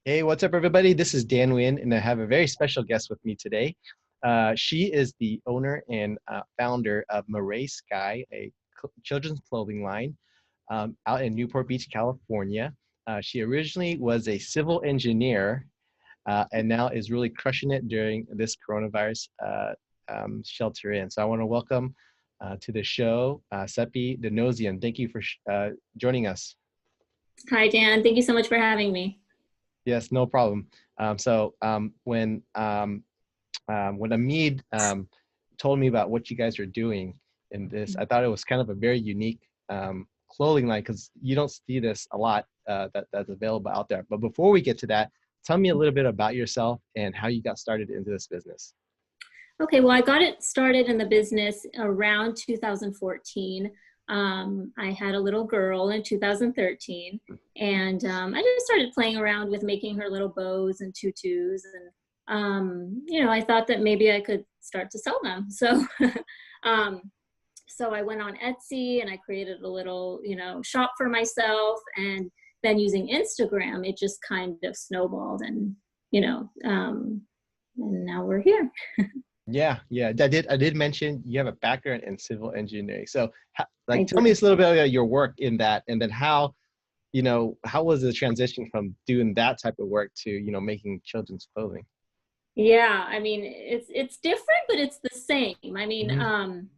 Hey, what's up, everybody? This is Dan Nguyen, and I have a very special guest with me today. She is the owner and founder of Marais, a children's clothing line out in Newport Beach, California. She originally was a civil engineer and now is really crushing it during this coronavirus shelter in. So I want to welcome to the show Sepi Bahadori, and thank you for joining us. Hi, Dan. Thank you so much for having me. Yes, no problem. When Amid told me about what you guys are doing in this, I thought it was kind of a very unique clothing line because you don't see this a lot that's available out there. But before we get to that, tell me a little bit about yourself and how you got started into this business. Okay, well, I got it started in the business around 2014. I had a little girl in 2013, and I just started playing around with making her little bows and tutus, and I thought that maybe I could start to sell them. So, so I went on Etsy and I created a little, shop for myself, and then using Instagram, it just kind of snowballed, and and now we're here. Yeah. I did mention you have a background in civil engineering. So, tell me a little bit about your work in that, and then how was the transition from doing that type of work to, making children's clothing? Yeah, I mean, it's different, but it's the same. I mean,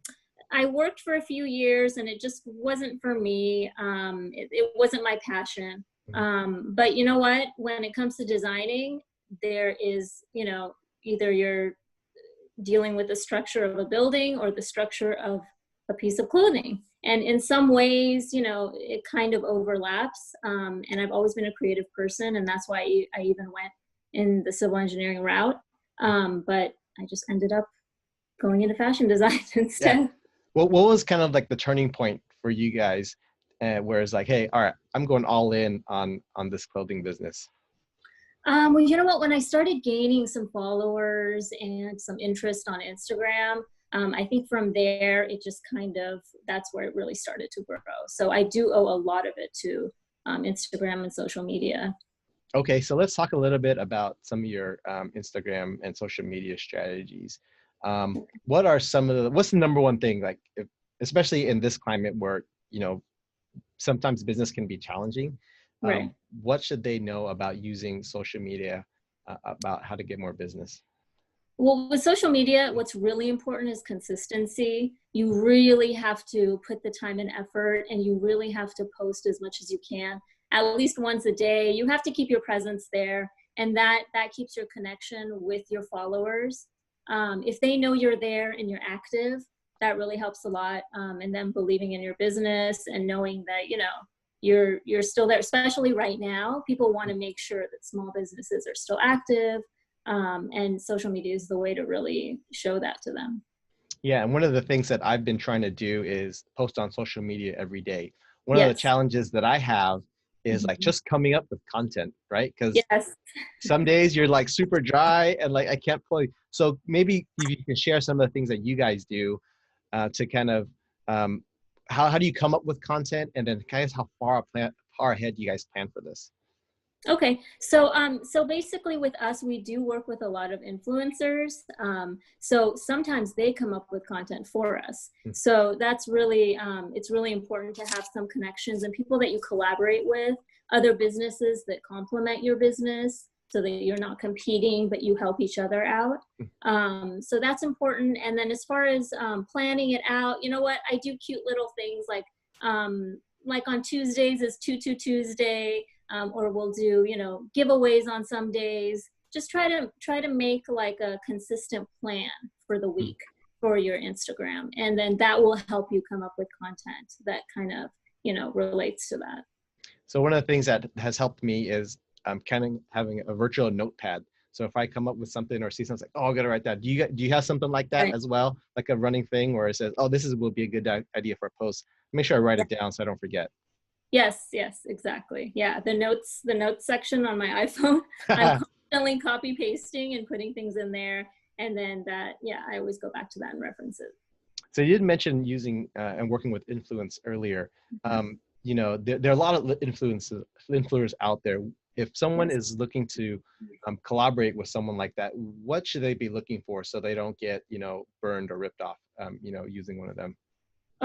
I worked for a few years and it just wasn't for me. It wasn't my passion. But you know what? When it comes to designing, there is, either you're dealing with the structure of a building or the structure of a piece of clothing. And in some ways, it kind of overlaps. And I've always been a creative person, and that's why I even went in the civil engineering route. But I just ended up going into fashion design instead. Yeah. What was kind of like the turning point for you guys, where it's like, hey, all right, I'm going all in on this clothing business? Well, you know what? When I started gaining some followers and some interest on Instagram, I think from there, it just that's where it really started to grow. So I do owe a lot of it to Instagram and social media. Okay, so let's talk a little bit about some of your Instagram and social media strategies. What's the number one thing, like, especially in this climate where, sometimes business can be challenging? Right. What should they know about using social media, about how to get more business? Well, with social media, what's really important is consistency. You really have to put the time and effort, and you really have to post as much as you can, at least once a day. You have to keep your presence there, and that keeps your connection with your followers. If they know you're there and you're active, that really helps a lot. And then believing in your business and knowing that, you're still there, especially right now. People want to make sure that small businesses are still active. And social media is the way to really show that to them. Yeah, and one of the things that I've been trying to do is post on social media every day. One of the Yes. challenges that I have is like just coming up with content, right? Because yes. some days you're like super dry and like I can't play. So maybe if you can share some of the things that you guys do to kind of how do you come up with content, and then guys, how far ahead do you guys plan for this? Okay, so basically with us, we do work with a lot of influencers. So sometimes they come up with content for us. So that's really, it's really important to have some connections and people that you collaborate with, other businesses that complement your business so that you're not competing, but you help each other out. So that's important. And then as far as planning it out, you know what, I do cute little things like on Tuesdays is Tutu Tuesday. Or we'll do, giveaways on some days. Just try to make like a consistent plan for the week for your Instagram. And then that will help you come up with content that kind of, relates to that. So one of the things that has helped me is kind of having a virtual notepad. So if I come up with something or see something, like, oh, I got to write that. Do you have something like that Right. as well? Like a running thing where it says, oh, will be a good idea for a post. Make sure I write it down so I don't forget. Yes, exactly. Yeah, the notes section on my iPhone, I'm constantly copy pasting and putting things in there. And then I always go back to that and reference it. So you did mention using and working with influence earlier. there are a lot of influencers out there. If someone Yes. is looking to collaborate with someone like that, what should they be looking for so they don't get, burned or ripped off, using one of them?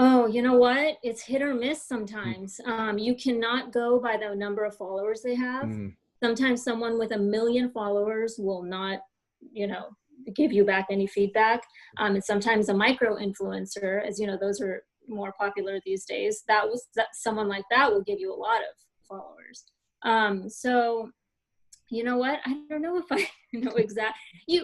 Oh, you know what? It's hit or miss sometimes. You cannot go by the number of followers they have. Mm-hmm. Sometimes someone with 1 million followers will not, you know, give you back any feedback. And sometimes a micro influencer, as you know, those are more popular these days. That someone like that will give you a lot of followers. So you know what? I don't know if I know exact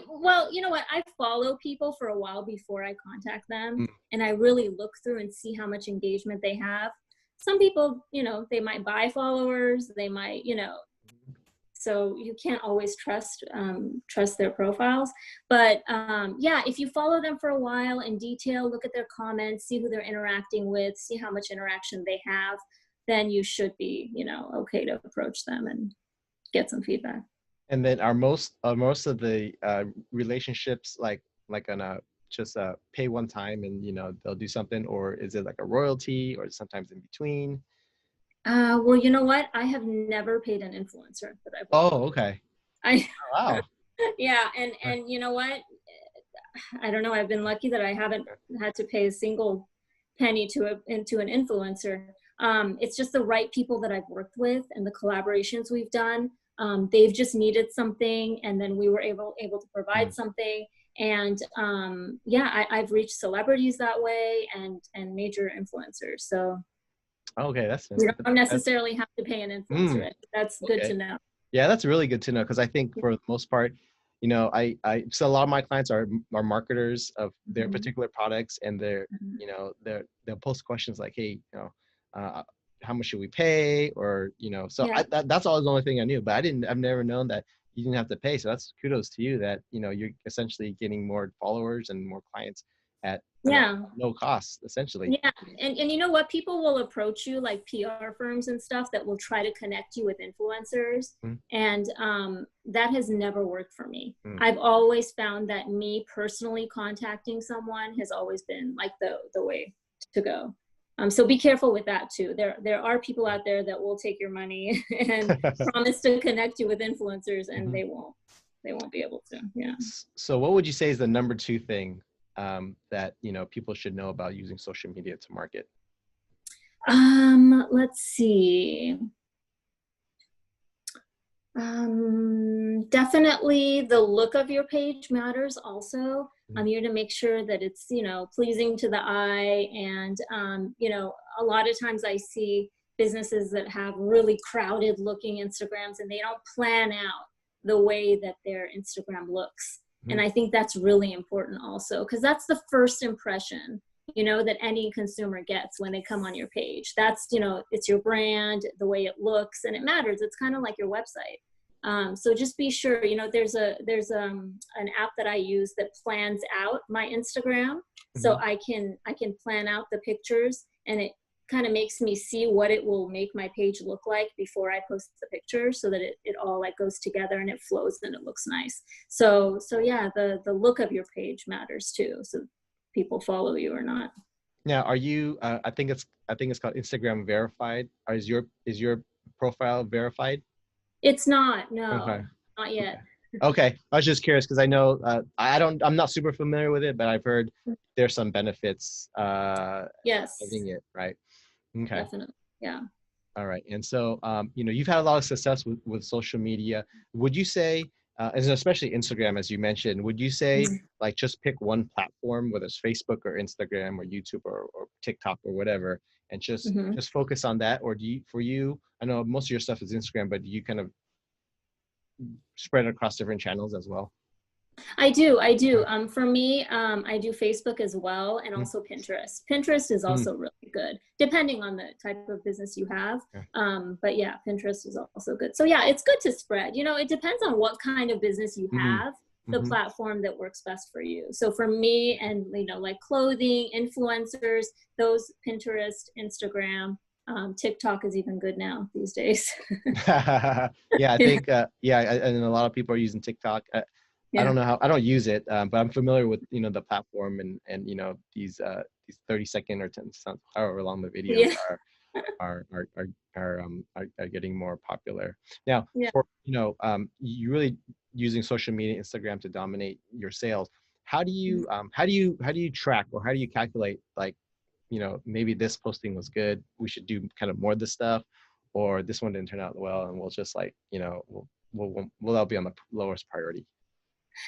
well, you know what? I follow people for a while before I contact them, and I really look through and see how much engagement they have. Some people, they might buy followers, they might, so you can't always trust their profiles. But yeah, if you follow them for a while in detail, look at their comments, see who they're interacting with, see how much interaction they have, then you should be, okay to approach them and get some feedback. And then are most of the relationships like on a just pay one time and they'll do something, or is it like a royalty, or sometimes in between? Well, you know what? I have never paid an influencer that I've worked with. Oh, okay. I Oh, wow. yeah, and you know what? I don't know. I've been lucky that I haven't had to pay a single penny into an influencer. It's just the right people that I've worked with and the collaborations we've done. They've just needed something, and then we were able to provide something. And yeah, I've reached celebrities that way and major influencers. So Okay, you don't that's necessarily have to pay an influencer. That's good okay. to know. Yeah, that's really good to know, because I think for the most part, so a lot of my clients are marketers of their Mhm. particular products, and Mhm. they'll post questions like, hey, uh, how much should we pay, or so Yeah. that's always the only thing I knew, but I've never known that you didn't have to pay. So that's kudos to you that you're essentially getting more followers and more clients at Yeah. no cost, essentially. Yeah, and you know what? People will approach you, like PR firms and stuff, that will try to connect you with influencers, Mm, and that has never worked for me. mm, I've always found that me personally contacting someone has always been like the way to go. So be careful with that too. There are people out there that will take your money and promise to connect you with influencers, and mhm. they won't be able to. Yeah. So what would you say is the number two thing that people should know about using social media to market? Let's see. Definitely the look of your page matters also. Mhm. You're to make sure that it's, pleasing to the eye. And, a lot of times I see businesses that have really crowded looking Instagrams and they don't plan out the way that their Instagram looks. And Mhm. I think that's really important also, because that's the first impression, that any consumer gets when they come on your page. That's, it's your brand, the way it looks, and it matters. It's kind of like your website. So just be sure, there's an app that I use that plans out my Instagram, so Mhm. I can plan out the pictures, and it kind of makes me see what it will make my page look like before I post the picture, so that it all like goes together and it flows and it looks nice. So yeah, the look of your page matters too, so people follow you or not. Now, are you? I think it's called Instagram verified. Or is your profile verified? It's not, Okay. no, not yet. Okay. Okay. I was just curious because I know I'm not super familiar with it, but I've heard there's some benefits Yes, having it, right? Okay. definitely. Yeah. All right. And so, you've had a lot of success with social media. Would you say, and especially Instagram, as you mentioned, would you say like just pick one platform, whether it's Facebook or Instagram or YouTube or TikTok or whatever, and just Hmm. just focus on that? Or for you, I know most of your stuff is Instagram, but do you kind of spread across different channels as well? I do. Okay. For me, I do Facebook as well, and Mm, also Pinterest. Pinterest is mm, also really good, depending on the type of business you have. okay. But yeah, Pinterest is also good. So yeah, it's good to spread. It depends on what kind of business you Hmm. have, the Hmm. platform that works best for you. So for me, and like clothing, influencers, those Pinterest, Instagram, TikTok is even good now these days. Yeah, I think and a lot of people are using TikTok. I Yeah. don't know how, I don't use it, but I'm familiar with the platform, and these 30-second or 10 however long the videos Yeah. are. are getting more popular now. Yeah. For you really using social media, Instagram to dominate your sales. How do you track, or how do you calculate, like, maybe this posting was good, we should do kind of more of this stuff, or this one didn't turn out well, and we'll just like, we'll that'll be on the lowest priority.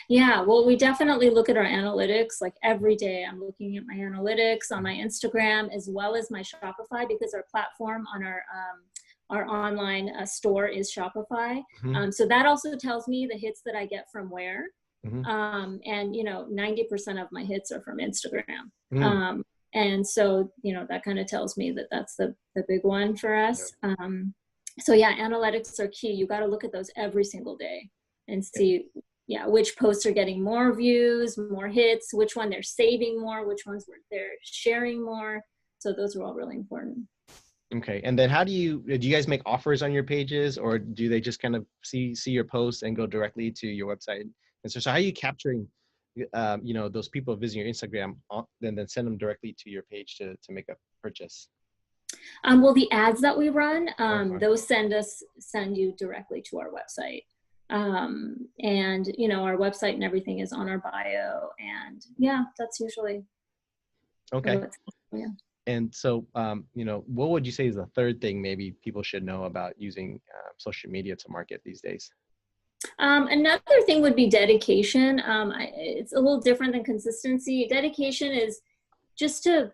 Yeah, well, we definitely look at our analytics. Like every day, I'm looking at my analytics on my Instagram as well as my Shopify, because our platform on our online store is Shopify. Hmm. So that also tells me the hits that I get from where. Hmm. And 90% of my hits are from Instagram. Hmm. Um, and so that kind of tells me that that's the big one for Yeah. us. So yeah, analytics are key. You got to look at those every single day and see, yeah, which posts are getting more views, more hits, which one they're saving more, which ones they're sharing more. So those are all really important. Okay. And then do you guys make offers on your pages, or do they just kind of see your posts and go directly to your website? And so how are you capturing, those people visiting your Instagram, then send them directly to your page to make a purchase? Well, the ads that we run, Okay. those send you directly to our website. And our website and everything is on our bio, and yeah, that's usually Okay. yeah. And so, what would you say is the third thing maybe people should know about using social media to market these days? Another thing would be dedication. It's a little different than consistency. Dedication is just to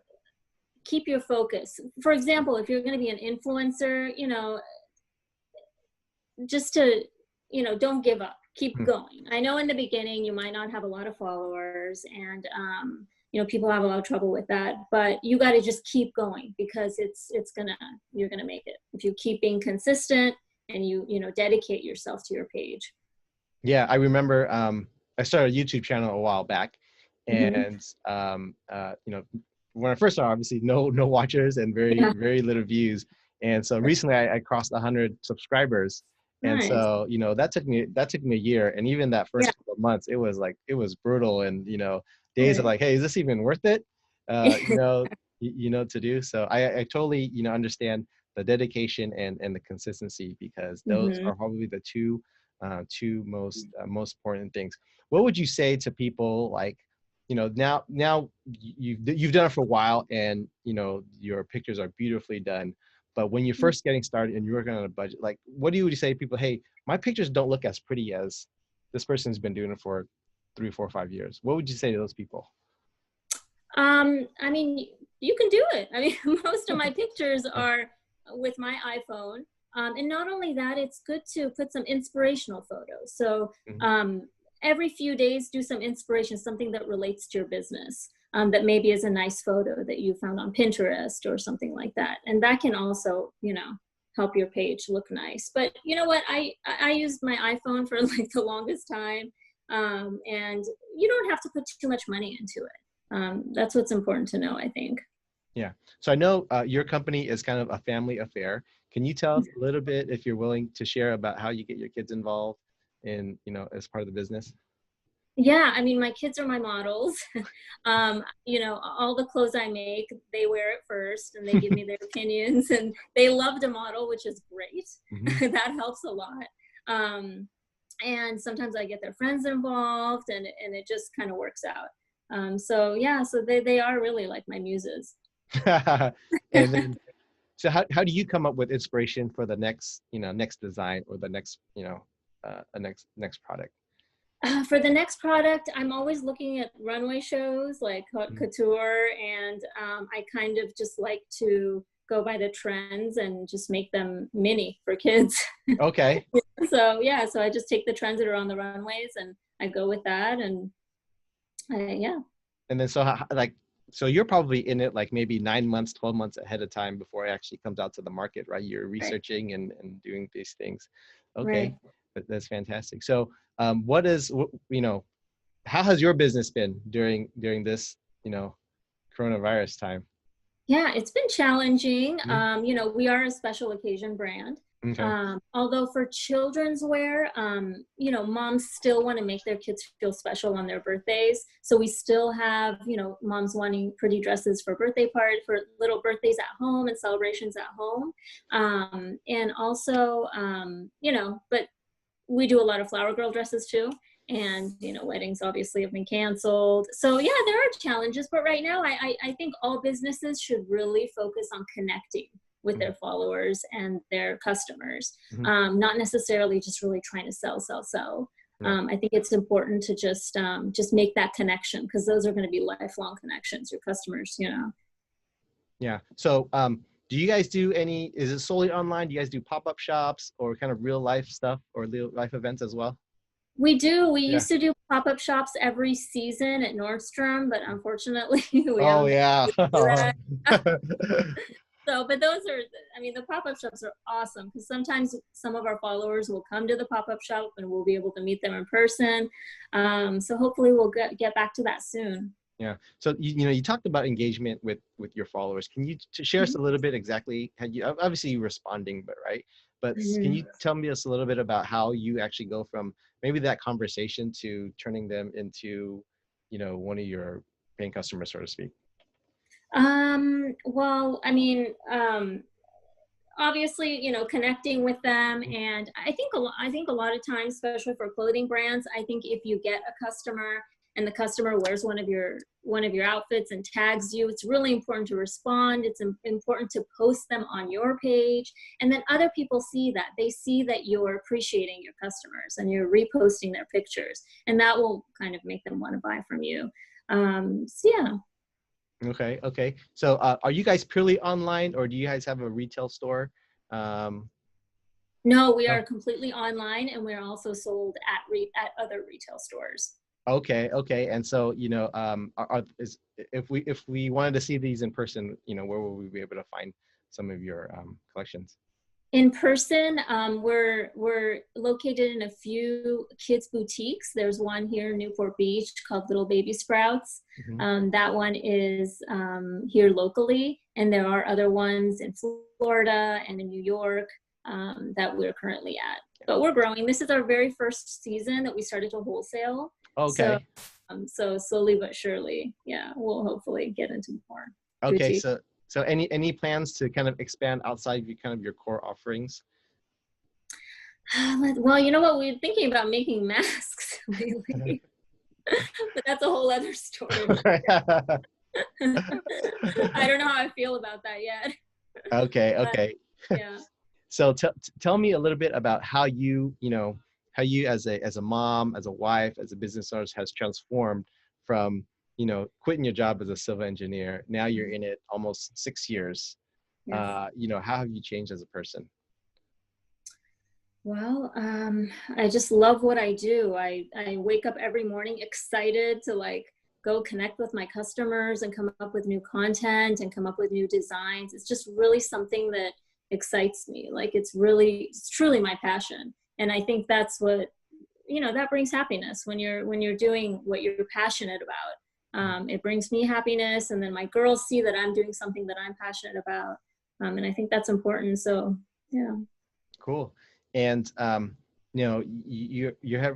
keep your focus. For example, if you're going to be an influencer, just to, don't give up, keep Hmm. going. I know in the beginning you might not have a lot of followers, and people have a lot of trouble with that, but you got to just keep going, because you're gonna make it if you keep being consistent and you dedicate yourself to your page. Yeah, I remember I started a YouTube channel a while back, Mm-hmm. and when I first started, obviously no watchers and very Yeah. very little views. And so recently I crossed 100 subscribers, and Nice. so that took me a year, and even that Yeah. first couple of months it was brutal, and days of like, hey, is this even worth it? Uh, you know, to do. So I totally understand the dedication and the consistency, because those Mm-hmm. are probably the two most important things. What would you say to people, like, now you've done it for a while, and your pictures are beautifully done, but when you're first getting started and you're working on a budget, like, what would you say to people? Hey, my pictures don't look as pretty as this person's been doing it for 3, 4, 5 years. What would you say to those people? I mean, you can do it. I mean, most of my pictures are with my iPhone. And not only that, it's good to put some inspirational photos. So Mhm. um, every few days, do some inspiration, something that relates to your business, that maybe is a nice photo that you found on Pinterest or something like that. And that can also, help your page look nice. But you know what? I used my iPhone for like the longest time. And you don't have to put too much money into it. That's what's important to know, I think. Yeah. So I know your company is kind of a family affair. Can you tell us a little bit, if you're willing to share, about how you get your kids involved in, as part of the business? Yeah, I mean, my kids are my models. All the clothes I make, they wear it first and they give me their opinions, and they love to model, which is great. Hmm. That helps a lot. Um, and sometimes I get their friends involved, and it just kind of works out. So yeah, so they are really like my muses. And then, so how do you come up with inspiration for the next design, or the next, a next product? For the next product, I'm always looking at runway shows like haute Mhm. couture, and I kind of just like to go by the trends and just make them mini for kids. Okay. So yeah, so I just take the trends that are on the runways and I go with that, and yeah. And then, so so you're probably in it like maybe 9 months, 12 months ahead of time before it actually comes out to the market, right? You're Right, researching and doing these things. Okay. right. That's fantastic. So, what is, how has your business been during this, coronavirus time? Yeah, it's been challenging. Mhm. We are a special occasion brand. Okay. Although for children's wear, you know, moms still want to make their kids feel special on their birthdays. So we still have, you know, moms wanting pretty dresses for birthday party, for little birthdays at home and celebrations at home. And also, you know, but we do a lot of flower girl dresses too. And, you know, weddings obviously have been canceled. So yeah, there are challenges, but right now I think all businesses should really focus on connecting with Mhm. their followers and their customers, Mhm. not necessarily just really trying to sell. Yeah. I think it's important to just make that connection, because those are going to be lifelong connections, your customers, you know. Yeah. So, do you guys do any, is it solely online? Do you guys do pop-up shops or kind of real life stuff or real life events as well? We do. We Yeah. used to do pop-up shops every season at Nordstrom, but unfortunately we Oh, haven't been yeah. able to do that. So, but those are, I mean, the pop-up shops are awesome, because sometimes some of our followers will come to the pop-up shop and we'll be able to meet them in person. So hopefully we'll get back to that soon. Yeah. So you know, you talked about engagement with your followers. Can you share us a little bit exactly how you, obviously you're responding, but right? But can Mhm. you tell me us a little bit about how you actually go from maybe that conversation to turning them into, you know, one of your paying customers, so to speak? Well, I mean, obviously, you know, connecting with them. Mhm. And I think a lot of times, especially for clothing brands, I think if you get a customer and the customer wears one of your outfits and tags you, it's really important to respond. It's important to post them on your page, and then other people see that. They see that you're appreciating your customers and you're reposting their pictures, and that will kind of make them want to buy from you. So yeah. Okay. Okay. So are you guys purely online or do you guys have a retail store? Um, No, we oh, are completely online, and we're also sold at other retail stores. okay. Okay. And so, you know, is, if we wanted to see these in person, you know, where will we be able to find some of your collections? In person, we're located in a few kids boutiques. There's one here in Newport Beach called Little Baby Sprouts. Hmm. That one is here locally, and there are other ones in Florida and in New York that we're currently at. But we're growing. This is our very first season that we started to wholesale. So, Okay. so slowly but surely, yeah, we'll hopefully get into more Okay. boutiques. So any plans to kind of expand outside your kind of your core offerings? Well, you know what? We're thinking about making masks lately, but that's a whole other story. I don't know how I feel about that yet. Okay. But Okay. yeah. So tell me a little bit about how you know, how you as a mom, as a wife, as a business owner has transformed from, you know, quitting your job as a civil engineer. Now you're in it almost 6 years. Yes. You know, how have you changed as a person? Well, I just love what I do. I wake up every morning excited to like go connect with my customers and come up with new content and come up with new designs. It's just really something that excites me. Like it's truly my passion. And I think that's what, you know, that brings happiness when you're doing what you're passionate about. It brings me happiness, and then my girls see that I'm doing something that I'm passionate about. And I think that's important. So yeah. Cool. And you know, you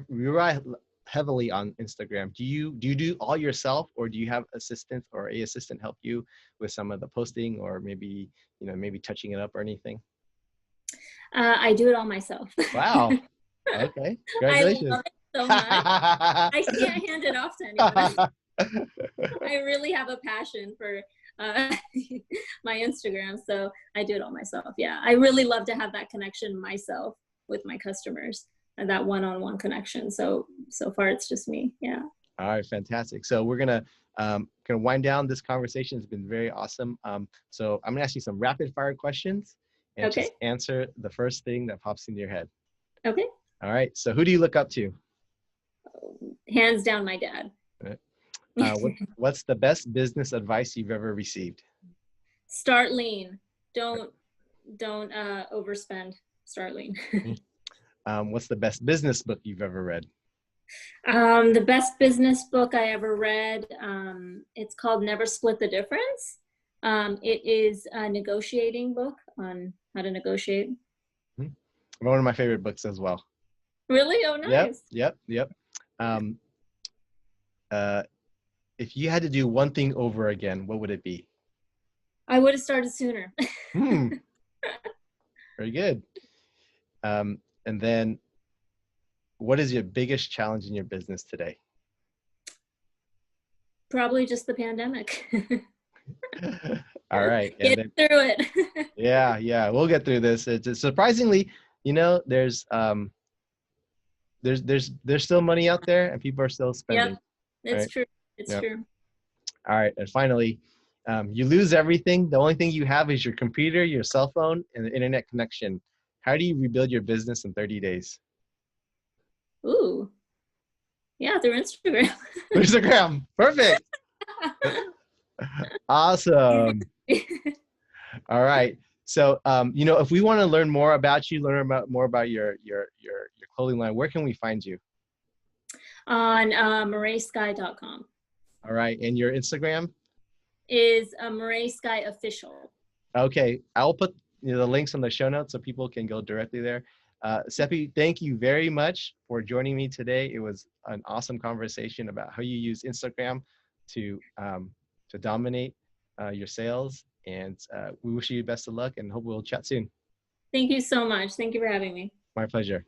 rely heavily on Instagram. Do you do all yourself, or do you have assistants or a assistant help you with some of the posting, or maybe, you know, maybe touching it up or anything? I do it all myself. Wow. Okay. I Congratulations. love it so much. I can't hand it off to anyone else. I really have a passion for uh, my Instagram, so I do it all myself. Yeah, I really love to have that connection myself with my customers, and that one-on-one connection. So far, it's just me. Yeah. All right, fantastic. So we're gonna wind down this conversation. It's been very awesome. So I'm gonna ask you some rapid fire questions and Okay. just answer the first thing that pops into your head. Okay. All right. So who do you look up to? Hands down, my dad. What's the best business advice you've ever received? Start lean. Don't don't overspend. Start lean. What's the best business book you've ever read? The best business book I ever read, it's called Never Split the Difference. It is a negotiating book on how to negotiate. One of my favorite books as well. Really? Oh, Yep, nice. yep, yep. Um, uh, if you had to do one thing over again, what would it be? I would have started sooner. Hmm, very good. And then what is your biggest challenge in your business today? Probably just the pandemic. All right. And Get then, through it. yeah, yeah, we'll get through this. It's surprisingly, you know, there's still money out there and people are still Yep, spending, it's right? true. It's Yep. true. All right. And finally, you lose everything. The only thing you have is your computer, your cell phone, and the internet connection. How do you rebuild your business in 30 days? Ooh, yeah, through Instagram. Instagram. Perfect. Awesome. All right. So, you know, if we want to learn more about you, learn about more about your clothing line, where can we find you? On maraisky.com All right, and your Instagram. is Marais Sky Official. Okay, I'll put the links on the show notes so people can go directly there. Sepi, thank you very much for joining me today. It was an awesome conversation about how you use Instagram to dominate your sales, and we wish you best of luck and hope we'll chat soon. Thank you so much. Thank you for having me. My pleasure.